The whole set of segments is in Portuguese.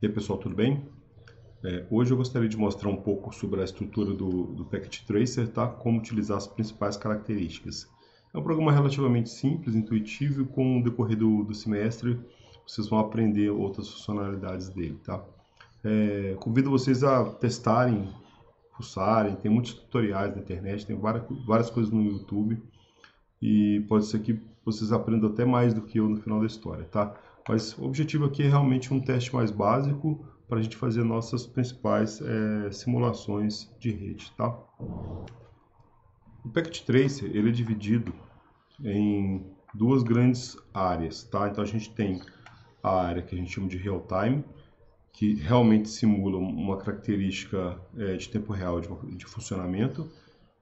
E aí, pessoal, tudo bem? Hoje eu gostaria de mostrar um pouco sobre a estrutura do Packet Tracer, tá? Como utilizar as principais características. É um programa relativamente simples, intuitivo, e com o decorrer do semestre vocês vão aprender outras funcionalidades dele, tá? Convido vocês a testarem, fuçarem, tem muitos tutoriais na internet, tem várias coisas no YouTube, e pode ser que vocês aprendam até mais do que eu no final da história, tá? Mas o objetivo aqui é realmente um teste mais básico para a gente fazer nossas principais simulações de rede, tá? O Packet Tracer ele é dividido em duas grandes áreas, tá? Então a gente tem a área que a gente chama de real time, que realmente simula uma característica de tempo real de funcionamento,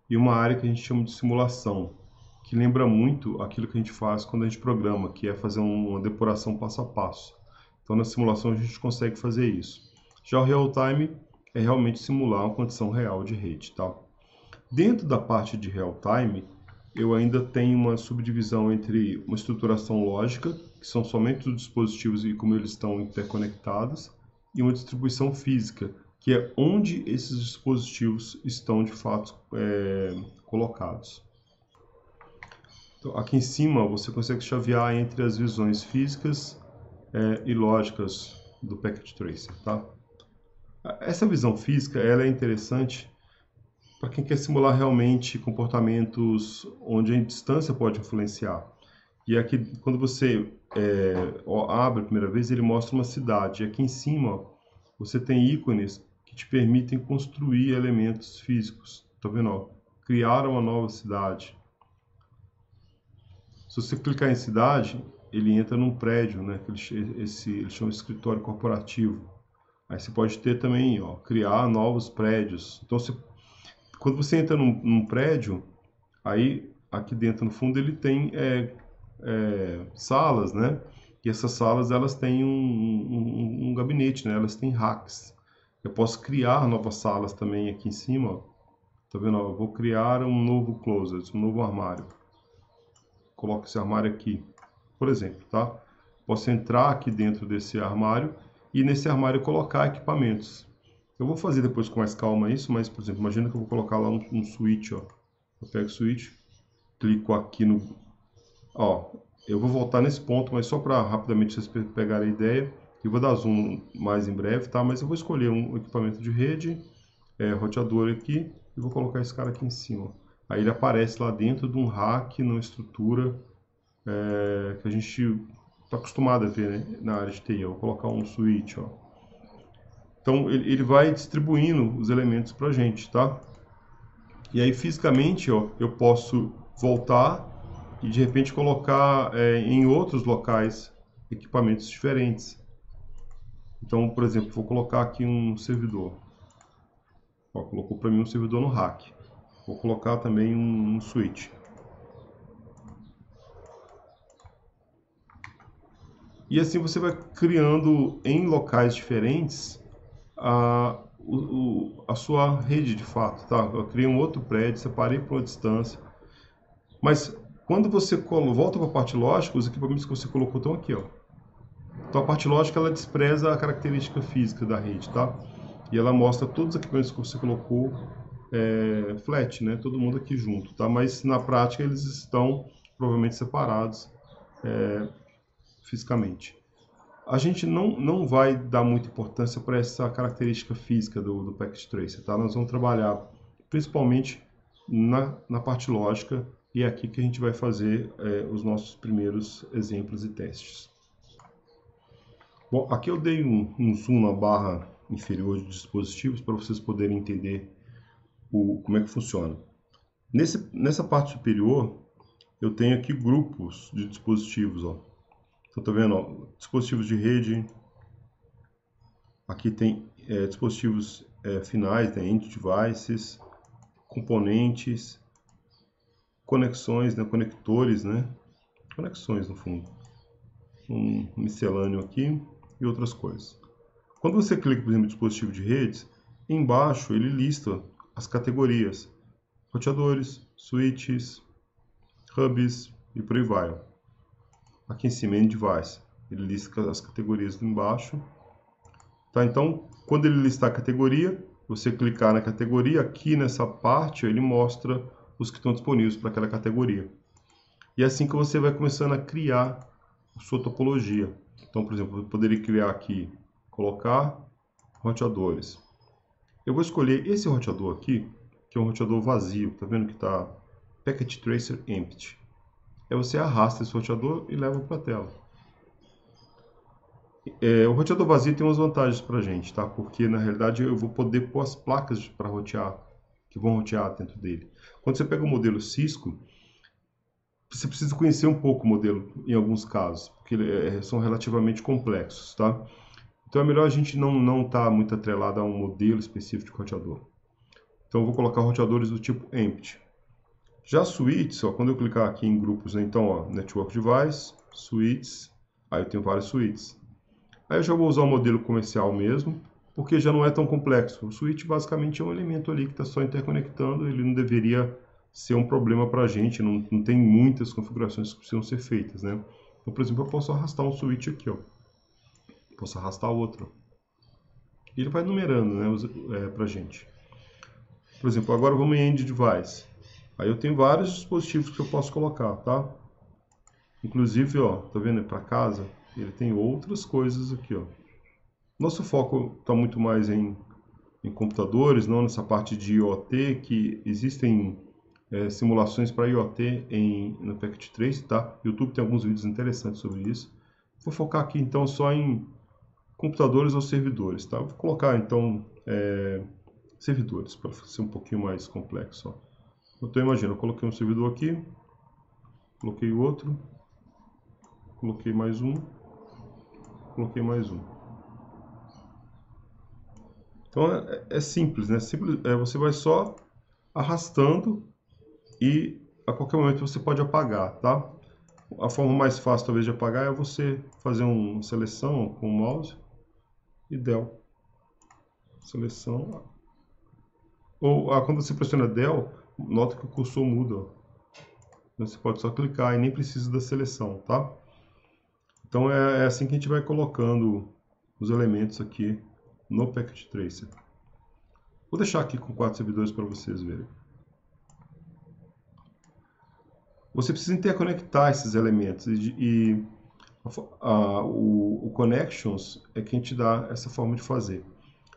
e uma área que a gente chama de simulação, que lembra muito aquilo que a gente faz quando a gente programa, que é fazer uma depuração passo a passo. Então, na simulação, a gente consegue fazer isso. Já o real-time é realmente simular uma condição real de rede. Tá? Dentro da parte de real-time, eu ainda tenho uma subdivisão entre uma estruturação lógica, que são somente os dispositivos e como eles estão interconectados, e uma distribuição física, que é onde esses dispositivos estão de fato colocados. Então, aqui em cima você consegue chavear entre as visões físicas e lógicas do Packet Tracer. Tá? Essa visão física ela é interessante para quem quer simular realmente comportamentos onde a distância pode influenciar. E aqui, quando você abre a primeira vez, ele mostra uma cidade. E aqui em cima, você tem ícones que te permitem construir elementos físicos. Tá vendo? Ó? Criar uma nova cidade. Se você clicar em cidade, ele entra num prédio, né? Ele chama de escritório corporativo. Aí você pode ter também, ó, criar novos prédios. Então, quando você entra num prédio, aí aqui dentro no fundo ele tem salas, né? E essas salas elas têm um gabinete, né? Elas têm racks. Eu posso criar novas salas também aqui em cima. Ó. Tá vendo? Ó, eu vou criar um novo closet, um novo armário. Coloco esse armário aqui, por exemplo, tá? Posso entrar aqui dentro desse armário e nesse armário colocar equipamentos. Eu vou fazer depois com mais calma isso, mas, por exemplo, imagina que eu vou colocar lá um switch, ó. Eu pego o switch, clico aqui no... Ó, eu vou voltar nesse ponto, mas só para rapidamente vocês pegarem a ideia. E vou dar zoom mais em breve, tá? Mas eu vou escolher um equipamento de rede, roteador aqui, e vou colocar esse cara aqui em cima. Aí ele aparece lá dentro de um rack, numa estrutura que a gente está acostumado a ver, né, na área de TI. Eu vou colocar um switch, ó. Então ele vai distribuindo os elementos para a gente, tá? E aí fisicamente, ó, eu posso voltar e de repente colocar em outros locais equipamentos diferentes. Então, por exemplo, vou colocar aqui um servidor. Ó, colocou para mim um servidor no rack. Vou colocar também um switch. E assim você vai criando em locais diferentes a sua rede de fato, tá? Eu criei um outro prédio, separei por uma distância. Mas quando você volta para a parte lógica, os equipamentos que você colocou estão aqui, ó. Então a parte lógica ela despreza a característica física da rede, tá? E ela mostra todos os equipamentos que você colocou flat, né? Todo mundo aqui junto, tá? Mas na prática eles estão provavelmente separados fisicamente. A gente não vai dar muita importância para essa característica física do Packet Tracer, tá? Nós vamos trabalhar principalmente na parte lógica e é aqui que a gente vai fazer os nossos primeiros exemplos e testes. Bom, aqui eu dei um zoom na barra inferior de dispositivos para vocês poderem entender como é que funciona. Nessa parte superior, eu tenho aqui grupos de dispositivos, ó. Então, tá vendo, ó, dispositivos de rede. Aqui tem dispositivos finais, né, end devices, componentes, conexões, né, conectores, né, conexões no fundo. Um miscelâneo aqui e outras coisas. Quando você clica, por exemplo, em dispositivo de redes, embaixo ele lista as categorias: roteadores, switches, hubs e por aí vai. Aqui em cima, end device, ele lista as categorias embaixo. Tá? Então, quando ele listar a categoria, você clicar na categoria, aqui nessa parte ele mostra os que estão disponíveis para aquela categoria. E é assim que você vai começando a criar a sua topologia. Então, por exemplo, eu poderia criar aqui, colocar roteadores. Eu vou escolher esse roteador aqui, que é um roteador vazio. Tá vendo que está Packet Tracer Empty. Aí você arrasta esse roteador e leva para a tela. O roteador vazio tem umas vantagens para a gente, tá? Porque na realidade eu vou poder pôr as placas para rotear, que vão rotear dentro dele. Quando você pega o modelo Cisco, você precisa conhecer um pouco o modelo em alguns casos, porque são relativamente complexos, tá? Então é melhor a gente não estar muito atrelado a um modelo específico de roteador. Então eu vou colocar roteadores do tipo Empty. Já suítes, ó, quando eu clicar aqui em grupos, né, então, ó, Network Device, Suites, aí eu tenho vários suítes. Aí eu já vou usar o modelo comercial mesmo, porque já não é tão complexo. O switch basicamente é um elemento ali que está só interconectando, ele não deveria ser um problema para a gente, não tem muitas configurações que precisam ser feitas, né? Então, por exemplo, eu posso arrastar um switch aqui, ó. Posso arrastar outro. E ele vai numerando, né, para a gente. Por exemplo, agora vamos em End Device. Aí eu tenho vários dispositivos que eu posso colocar, tá? Inclusive, ó, tá vendo? Para casa, ele tem outras coisas aqui, ó. Nosso foco está muito mais em computadores, não nessa parte de IoT, que existem simulações para IoT no Packet Trace, tá? YouTube tem alguns vídeos interessantes sobre isso. Vou focar aqui então só em computadores ou servidores, tá? Vou colocar então servidores para ser um pouquinho mais complexo. Ó. Então imagina, eu coloquei um servidor aqui, coloquei outro, coloquei mais um, coloquei mais um. Então é simples, né? Simples, você vai só arrastando e a qualquer momento você pode apagar, tá? A forma mais fácil talvez de apagar é você fazer uma seleção com o mouse e del. Seleção. Ou quando você pressiona del, nota que o cursor muda. Você pode só clicar e nem precisa da seleção, tá? Então é assim que a gente vai colocando os elementos aqui no Packet Tracer. Vou deixar aqui com 4 servidores para vocês verem. Você precisa interconectar esses elementos e o Connections é quem te dá essa forma de fazer.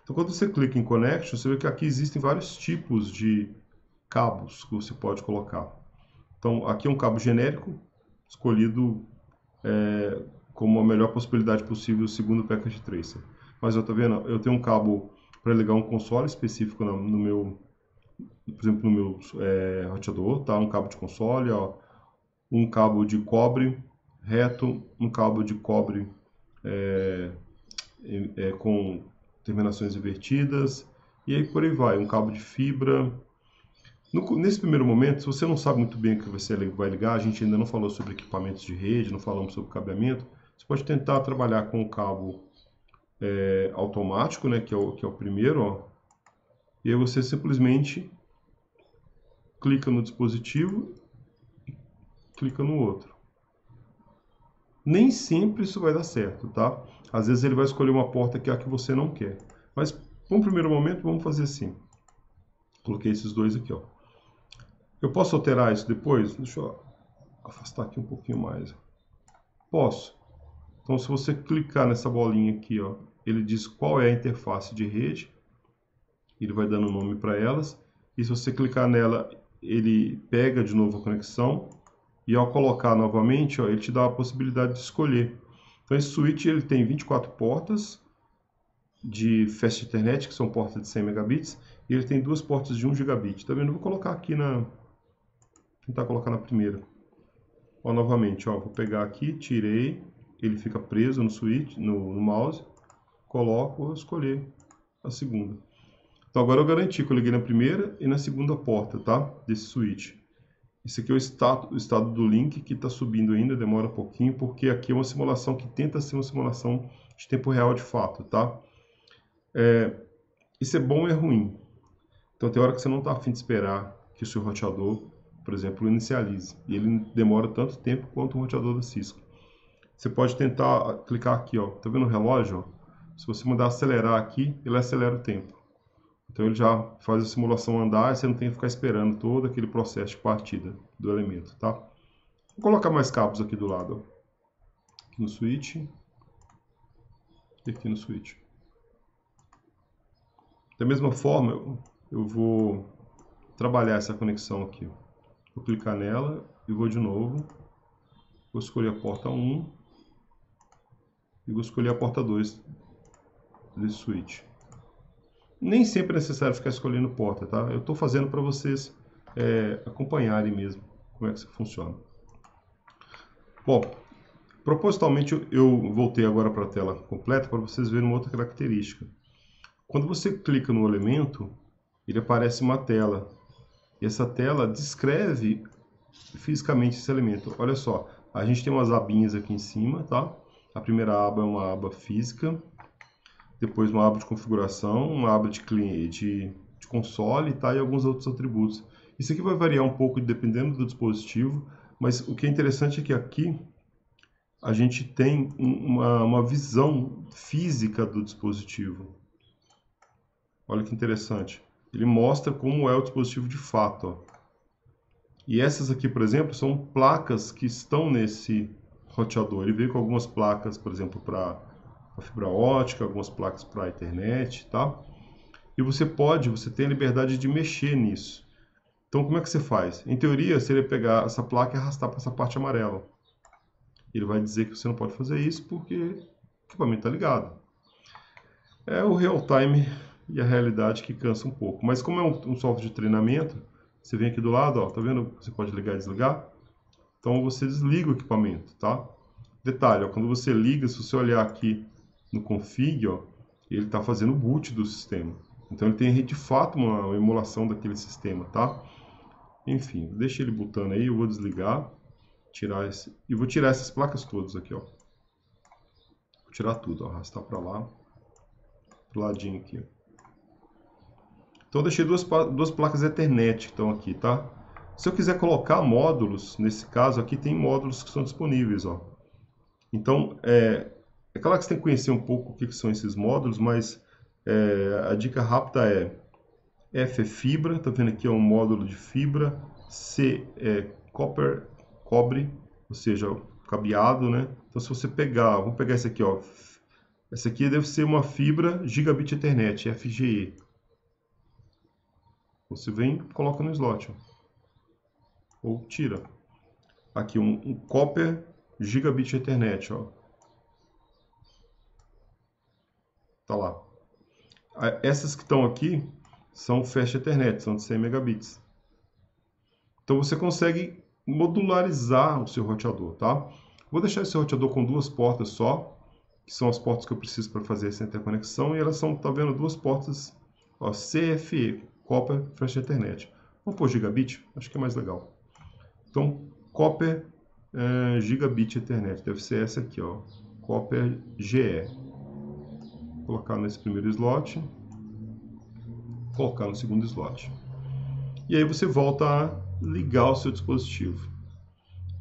Então, quando você clica em Connections, você vê que aqui existem vários tipos de cabos que você pode colocar. Então, aqui é um cabo genérico, escolhido como a melhor possibilidade possível segundo o Packet Tracer. Mas eu tô vendo, eu tenho um cabo para ligar um console específico no meu, por exemplo, no meu roteador, tá? Um cabo de console, ó, um cabo de cobre reto, um cabo de cobre com terminações invertidas, e aí por aí vai, um cabo de fibra. Nesse primeiro momento, se você não sabe muito bem o que você vai ligar, a gente ainda não falou sobre equipamentos de rede, não falamos sobre cabeamento, você pode tentar trabalhar com o cabo automático, né, que é o primeiro, ó, e aí você simplesmente clica no dispositivo e clica no outro. Nem sempre isso vai dar certo, tá? Às vezes ele vai escolher uma porta que é a que você não quer. Mas, no primeiro momento, vamos fazer assim. Coloquei esses dois aqui, ó. Eu posso alterar isso depois? Deixa eu afastar aqui um pouquinho mais. Posso. Então, se você clicar nessa bolinha aqui, ó, ele diz qual é a interface de rede. Ele vai dando nome para elas. E se você clicar nela, ele pega de novo a conexão. E ao colocar novamente, ó, ele te dá a possibilidade de escolher. Então, esse switch ele tem 24 portas de Fast Ethernet, que são portas de 100 megabits, e ele tem 2 portas de 1 gigabit. Tá vendo? Eu vou colocar aqui tentar colocar na primeira. Ó, novamente, ó, vou pegar aqui, tirei, ele fica preso no switch, no mouse, coloco, vou escolher a segunda. Então agora eu garanti que eu liguei na primeira e na segunda porta, tá? Desse switch. Esse aqui é o estado do link que está subindo ainda, demora um pouquinho, porque aqui é uma simulação que tenta ser uma simulação de tempo real de fato, tá? Isso é bom e é ruim. Então tem hora que você não está a fim de esperar que o seu roteador, por exemplo, inicialize. E ele demora tanto tempo quanto o roteador da Cisco. Você pode tentar clicar aqui, ó. Tá vendo o relógio? Ó? Se você mandar acelerar aqui, ele acelera o tempo. Então ele já faz a simulação andar e você não tem que ficar esperando todo aquele processo de partida do elemento, tá? Vou colocar mais cabos aqui do lado, ó. Aqui no switch e aqui no switch. Da mesma forma, eu vou trabalhar essa conexão aqui. Vou clicar nela e vou de novo. Vou escolher a porta 1 e vou escolher a porta 2 desse switch. Nem sempre é necessário ficar escolhendo porta, tá? Eu estou fazendo para vocês acompanharem mesmo como é que isso funciona. Bom, propositalmente eu voltei agora para a tela completa para vocês verem uma outra característica. Quando você clica no elemento, ele aparece uma tela. E essa tela descreve fisicamente esse elemento. Olha só, a gente tem umas abinhas aqui em cima, tá? A primeira aba é uma aba física, depois uma aba de configuração, uma aba de cliente, de console, tá? E alguns outros atributos. Isso aqui vai variar um pouco dependendo do dispositivo, mas o que é interessante é que aqui a gente tem uma visão física do dispositivo. Olha que interessante. Ele mostra como é o dispositivo de fato, ó. E essas aqui, por exemplo, são placas que estão nesse roteador. Ele veio com algumas placas, por exemplo, para fibra ótica, algumas placas para a internet, tá? E você tem a liberdade de mexer nisso. Então, como é que você faz? Em teoria, seria pegar essa placa e arrastar para essa parte amarela. Ele vai dizer que você não pode fazer isso porque o equipamento está ligado. É o real time e a realidade que cansa um pouco. Mas como é um software de treinamento, você vem aqui do lado, ó, tá vendo? Você pode ligar e desligar. Então você desliga o equipamento, tá? Detalhe, ó, quando você liga, se você olhar aqui no config, ó, ele está fazendo o boot do sistema. Então ele tem de fato uma emulação daquele sistema, tá? Enfim, deixa ele botando aí, eu vou desligar, e vou tirar essas placas todas aqui, ó. Vou tirar tudo, ó, arrastar para lá, pro ladinho aqui. Então eu deixei duas placas Ethernet que estão aqui, tá? Se eu quiser colocar módulos, nesse caso aqui tem módulos que são disponíveis, ó. Então, é claro que você tem que conhecer um pouco o que são esses módulos, mas a dica rápida é F é fibra, tá vendo aqui é um módulo de fibra, C é cobre, ou seja, cabeado, né? Então se você pegar, vamos pegar esse aqui, ó. Essa aqui deve ser uma fibra gigabit Ethernet, FGE. Você vem e coloca no slot, ó. Ou tira. Aqui um copper gigabit Ethernet, ó. Tá lá. Essas que estão aqui são Fast Ethernet, são de 100 megabits. Então você consegue modularizar o seu roteador, tá? Vou deixar esse roteador com duas portas só, que são as portas que eu preciso para fazer essa interconexão, e elas são, tá vendo, duas portas, ó, CFE, Copper Fast Ethernet. Vamos pôr gigabit? Acho que é mais legal. Então, Copper Gigabit Ethernet, deve ser essa aqui, ó, Copper GE. Vou colocar nesse primeiro slot, colocar no segundo slot. E aí você volta a ligar o seu dispositivo.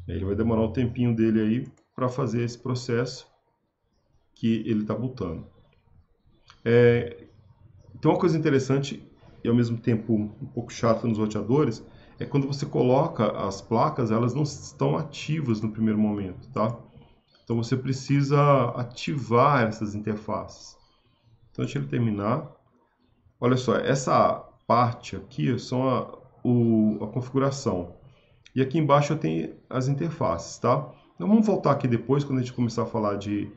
Ele vai demorar um tempinho dele aí para fazer esse processo que ele está botando. Então uma coisa interessante e ao mesmo tempo um pouco chata nos roteadores é quando você coloca as placas, elas não estão ativas no primeiro momento, tá? Então você precisa ativar essas interfaces. Então deixa ele terminar. Olha só, essa parte aqui são a configuração. E aqui embaixo eu tenho as interfaces, tá? Então vamos voltar aqui depois, quando a gente começar a falar de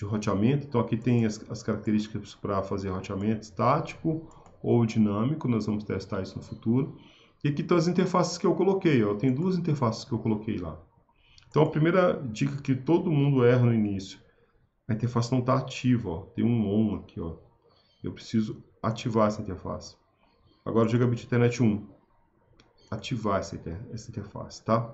roteamento. Então aqui tem as características para fazer roteamento estático ou dinâmico, nós vamos testar isso no futuro. E aqui estão as interfaces que eu coloquei, ó. Tem duas interfaces que eu coloquei lá. Então a primeira dica que todo mundo erra no início, a interface não está ativa, ó. Tem um ON aqui, ó. Eu preciso ativar essa interface. Agora o Gigabit Ethernet 1, ativar essa interface, tá?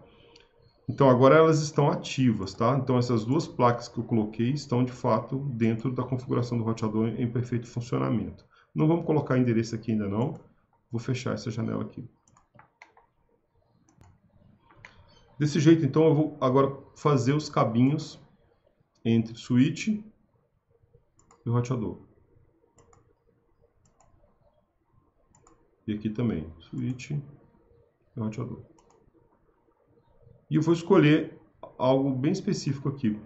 Então agora elas estão ativas, tá? Então essas duas placas que eu coloquei estão de fato dentro da configuração do roteador em perfeito funcionamento. Não vamos colocar endereço aqui ainda não. Vou fechar essa janela aqui. Desse jeito então eu vou agora fazer os cabinhos entre switch e o roteador. E aqui também, switch e roteador. E eu vou escolher algo bem específico aqui.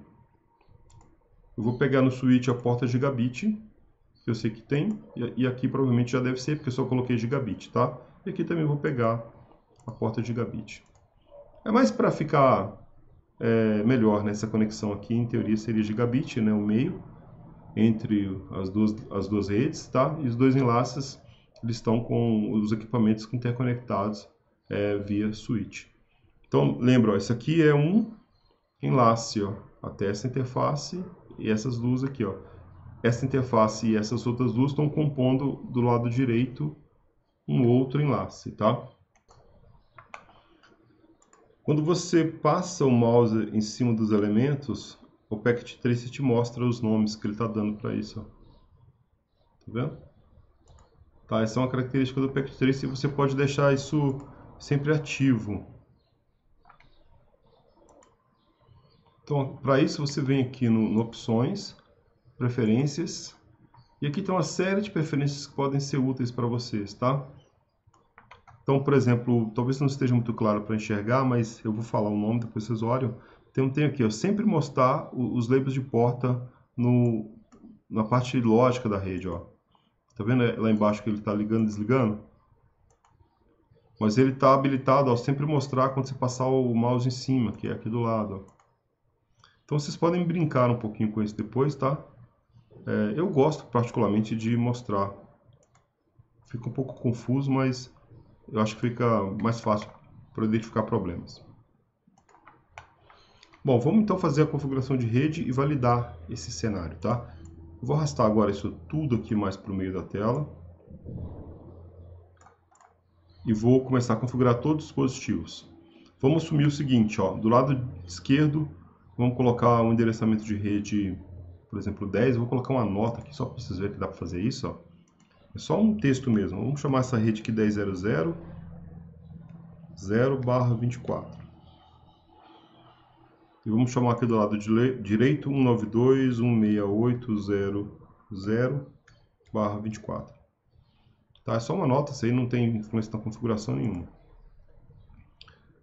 Eu vou pegar no switch a porta gigabit, que eu sei que tem, e aqui provavelmente já deve ser, porque eu só coloquei gigabit, tá? E aqui também vou pegar a porta gigabit. É mais para ficar melhor nessa conexão aqui, em teoria seria gigabit, né, o meio, entre as duas redes, tá? E os dois enlaces, eles estão com os equipamentos interconectados via switch. Então, lembra, ó, esse aqui é um enlace, ó, até essa interface e essas luzes aqui, ó. Essa interface e essas outras luzes estão compondo do lado direito um outro enlace, tá? Quando você passa o mouse em cima dos elementos, o Packet Tracer te mostra os nomes que ele está dando para isso, ó. Tá vendo? Tá, essa é uma característica do Packet Tracer e você pode deixar isso sempre ativo. Então, para isso você vem aqui no Opções, Preferências, e aqui tem uma série de preferências que podem ser úteis para vocês, tá? Então, por exemplo, talvez não esteja muito claro para enxergar, mas eu vou falar o nome, depois vocês olham. Tem aqui, ó, sempre mostrar os labels de porta na parte lógica da rede, ó. Tá vendo lá embaixo que ele está ligando e desligando? Mas ele está habilitado a sempre mostrar quando você passar o mouse em cima, que é aqui do lado, ó. Então vocês podem brincar um pouquinho com isso depois, tá? Eu gosto particularmente de mostrar. Fica um pouco confuso, mas eu acho que fica mais fácil para identificar problemas. Bom, vamos então fazer a configuração de rede e validar esse cenário, tá? Eu vou arrastar agora isso tudo aqui mais para o meio da tela. E vou começar a configurar todos os dispositivos. Vamos assumir o seguinte, ó, do lado esquerdo, vamos colocar um endereçamento de rede, por exemplo, 10. Eu vou colocar uma nota aqui, só para vocês verem que dá para fazer isso, ó. É só um texto mesmo. Vamos chamar essa rede aqui 10.0.0/24. E vamos chamar aqui do lado direito 192.168.0.0/24. Tá? É só uma nota, isso aí não tem influência na configuração nenhuma.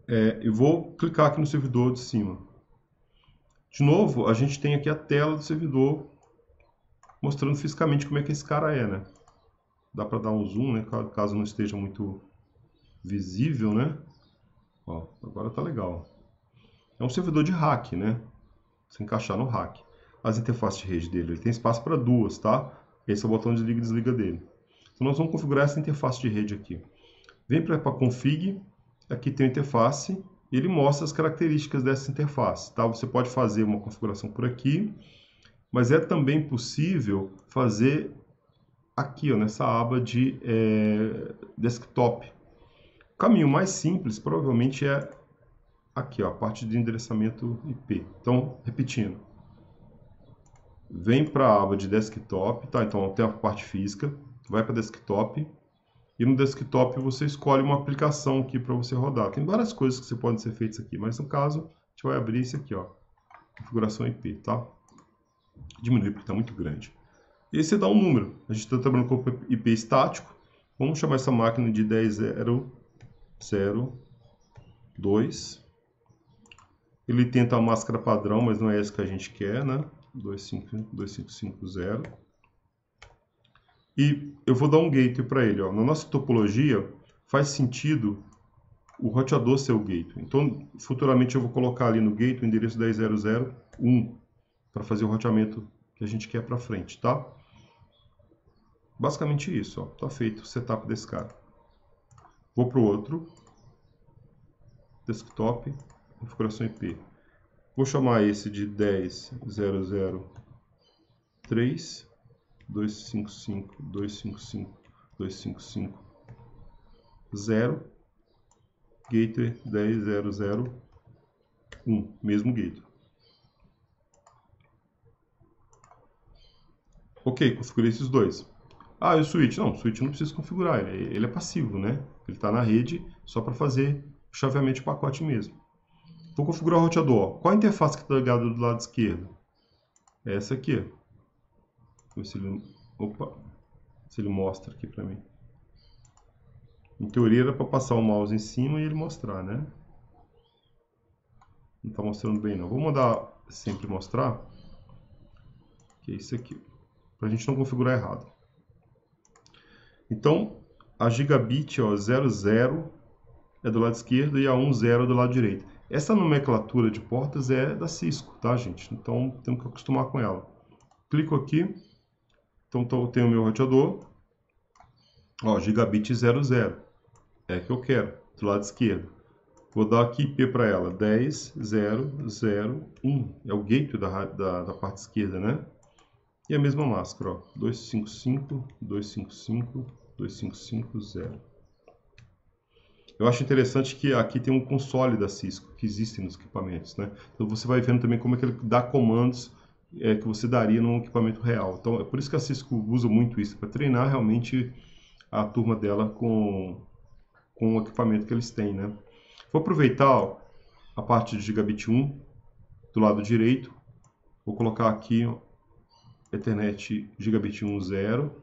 Eu vou clicar aqui no servidor de cima. De novo, a gente tem aqui a tela do servidor mostrando fisicamente como é que esse cara é, né? Dá para dar um zoom, né? Caso não esteja muito visível, né? Ó, agora tá legal. É um servidor de rack, né? Se encaixar no rack. As interfaces de rede dele, ele tem espaço para duas, tá? Esse é o botão de liga e desliga dele. Então nós vamos configurar essa interface de rede aqui. Vem para config, aqui tem a interface, e ele mostra as características dessa interface, tá? Você pode fazer uma configuração por aqui, mas é também possível fazer aqui, ó, nessa aba de desktop. O caminho mais simples provavelmente é aqui, ó, a parte de endereçamento IP. Então, repetindo, vem para a aba de desktop, tá? Então tem a parte física, vai para desktop, e no desktop você escolhe uma aplicação aqui para você rodar. Tem várias coisas que podem ser feitas aqui, mas no caso, a gente vai abrir esse aqui, ó, configuração IP, tá? Diminuir porque está muito grande. E aí você dá um número. A gente está trabalhando com IP estático. Vamos chamar essa máquina de 10.0.0.2. Ele tenta a máscara padrão, mas não é essa que a gente quer, né? 255.0. E eu vou dar um gateway para ele, ó. Na nossa topologia, faz sentido o roteador ser o gateway. Então, futuramente eu vou colocar ali no gateway o endereço 10.0.0.1 para fazer o roteamento que a gente quer para frente, tá? Basicamente isso, ó. Tá feito o setup desse cara. Vou para o outro. Desktop, configuração IP. Vou chamar esse de 10.0.0.3. 255.255.255.0 gateway 10.0.0.1, mesmo gateway. Ok, configurei esses dois. Ah, e o switch? Não, o switch não precisa configurar, ele é passivo, né? Ele está na rede só para fazer o chaveamento de pacote mesmo. Vou configurar o roteador. Qual a interface que está ligada do lado esquerdo? Essa aqui. ver se ele, opa, se ele mostra aqui para mim. Em teoria era para passar o mouse em cima e ele mostrar, né? Não está mostrando bem não. Vou mandar sempre mostrar, que é isso aqui, para a gente não configurar errado. Então, a gigabit, ó, 00 é do lado esquerdo e a 10 é do lado direito. Essa nomenclatura de portas é da Cisco, tá, gente? Então, temos que acostumar com ela. Clico aqui, então tenho o meu roteador, ó, gigabit 00, é que eu quero, do lado esquerdo. Vou dar aqui IP para ela, 10.0.0.1, é o gateway da parte esquerda, né? E a mesma máscara, ó, 255.255.255.0. Eu acho interessante que aqui tem um console da Cisco, que existem nos equipamentos, né? Então você vai vendo também como é que ele dá comandos que você daria num equipamento real. Então é por isso que a Cisco usa muito isso, para treinar realmente a turma dela com o equipamento que eles têm, né? Vou aproveitar, ó, a parte de gigabit 1 do lado direito, vou colocar aqui, ó, Ethernet gigabit 1 0,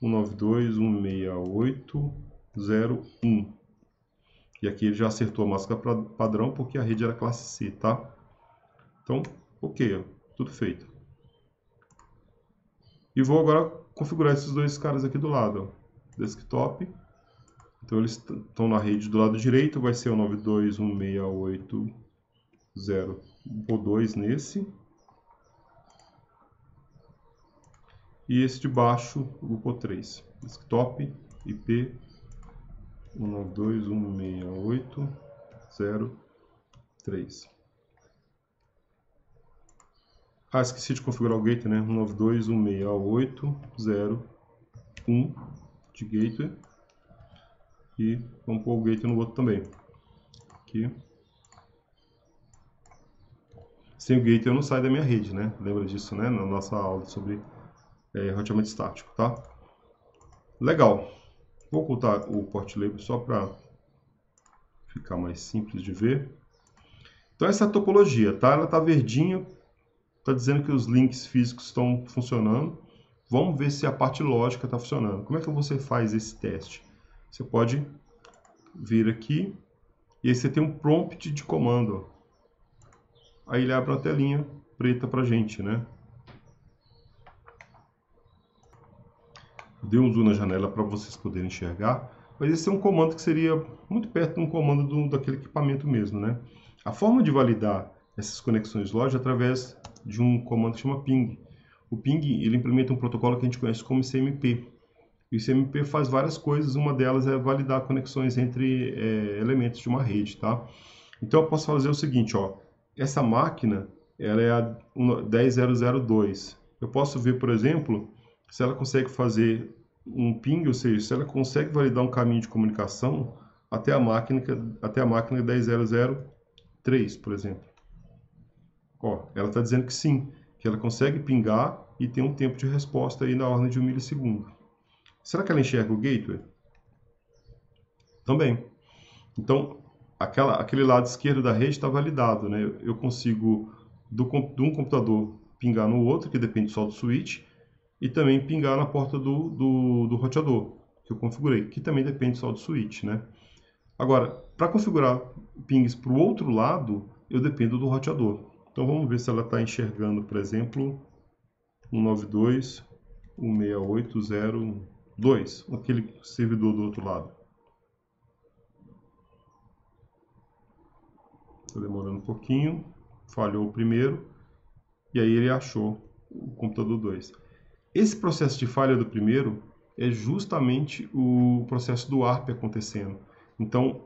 192.168.0.1. E aqui ele já acertou a máscara padrão porque a rede era classe C, tá? Então, ok, ó, tudo feito. E vou agora configurar esses dois caras aqui do lado, ó, desktop. Então eles estão na rede do lado direito, vai ser o 92.168.0.2 nesse. E esse de baixo, o grupo 3, desktop, IP 192.168.0.3. Ah, esqueci de configurar o gateway, né? 192.168.0.1 de gateway. E vamos pôr o gateway no outro também. Aqui. Sem o gateway eu não saio da minha rede, né? Lembra disso, né? Na nossa aula sobre roteamento estático, tá? Legal. Vou ocultar o port label só para ficar mais simples de ver. Então essa é a topologia, tá? Ela tá verdinha, tá dizendo que os links físicos estão funcionando. Vamos ver se a parte lógica está funcionando. Como é que você faz esse teste? Você pode vir aqui e aí você tem um prompt de comando. Aí ele abre uma telinha preta pra gente, né? Dei um zoom na janela para vocês poderem enxergar, mas esse é um comando que seria muito perto de um comando daquele equipamento mesmo, né? A forma de validar essas conexões lógicas é através de um comando que chama ping. O ping, ele implementa um protocolo que a gente conhece como ICMP. O ICMP faz várias coisas, uma delas é validar conexões entre elementos de uma rede, tá? Então eu posso fazer o seguinte, ó, essa máquina, ela é a 10.0.0.2. Eu posso ver, por exemplo, se ela consegue fazer um ping, ou seja, se ela consegue validar um caminho de comunicação até a máquina 10.0.0.3, por exemplo. Ó, ela está dizendo que sim, que ela consegue pingar e tem um tempo de resposta aí na ordem de 1 milissegundo. Será que ela enxerga o gateway? Também. Então, aquele lado esquerdo da rede está validado, né? Eu consigo, de um computador, pingar no outro, que depende só do switch, e também pingar na porta do roteador, que eu configurei, que também depende só do switch, né? Agora, para configurar pings para o outro lado, eu dependo do roteador. Então vamos ver se ela está enxergando, por exemplo, 192.168.0.2, aquele servidor do outro lado. Está demorando um pouquinho, falhou o primeiro, e aí ele achou o computador 2. Esse processo de falha do primeiro é justamente o processo do ARP acontecendo. Então,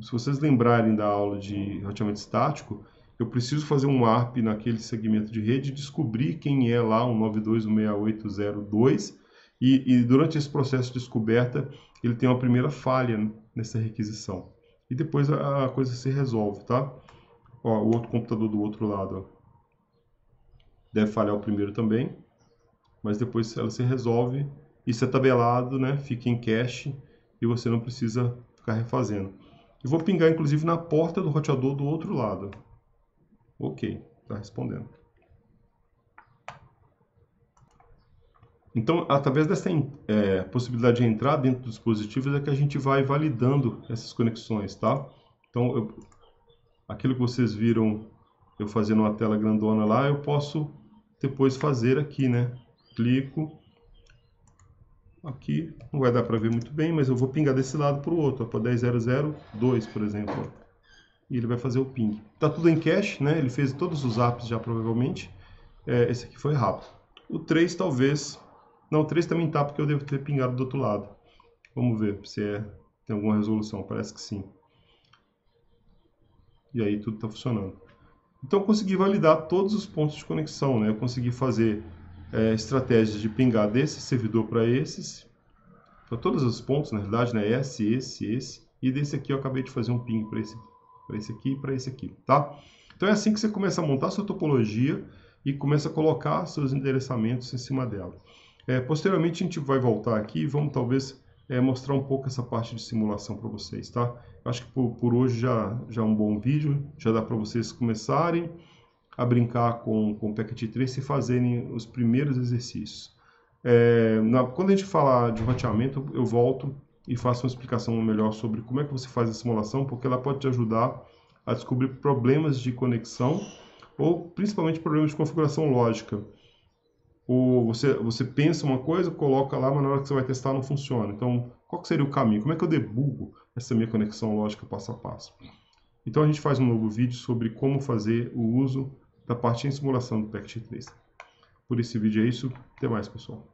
se vocês lembrarem da aula de roteamento estático, eu preciso fazer um ARP naquele segmento de rede e descobrir quem é lá o 192.168.0.2 e durante esse processo de descoberta ele tem uma primeira falha nessa requisição. E depois a coisa se resolve, tá? Ó, o outro computador do outro lado, ó, deve falhar o primeiro também, mas depois ela se resolve, isso é tabelado, né? Fica em cache e você não precisa ficar refazendo. Eu vou pingar inclusive na porta do roteador do outro lado. Ok, está respondendo. Então, através dessa possibilidade de entrar dentro dos dispositivos é que a gente vai validando essas conexões, tá? Então, aquilo que vocês viram eu fazendo uma tela grandona lá, eu posso depois fazer aqui, né? Clico aqui, não vai dar para ver muito bem, mas eu vou pingar desse lado para o outro, para 10.0.0.2, por exemplo. Ó. E ele vai fazer o ping. Tá tudo em cache, né? Ele fez todos os apps já provavelmente. Esse aqui foi rápido. O 3 talvez... Não, o 3 também tá, porque eu devo ter pingado do outro lado. Vamos ver se tem alguma resolução. Parece que sim. E aí tudo está funcionando. Então eu consegui validar todos os pontos de conexão, né? Eu consegui fazer estratégias de pingar desse servidor para esses, para todos os pontos, na realidade, né? Esse, e desse aqui eu acabei de fazer um ping para esse aqui e para esse aqui, tá? Então é assim que você começa a montar sua topologia e começa a colocar seus endereçamentos em cima dela. Posteriormente a gente vai voltar aqui e vamos talvez mostrar um pouco essa parte de simulação para vocês, tá? Eu acho que por hoje já é um bom vídeo, já dá para vocês começarem a brincar com o Packet Trace e fazerem os primeiros exercícios. Quando a gente falar de roteamento, eu volto e faço uma explicação melhor sobre como é que você faz a simulação, porque ela pode te ajudar a descobrir problemas de conexão ou principalmente problemas de configuração lógica. Ou você pensa uma coisa, coloca lá, mas na hora que você vai testar não funciona. Então, qual que seria o caminho? Como é que eu debugo essa minha conexão lógica passo a passo? Então a gente faz um novo vídeo sobre como fazer o uso da parte em simulação do Packet Trace. Por esse vídeo é isso. Até mais, pessoal.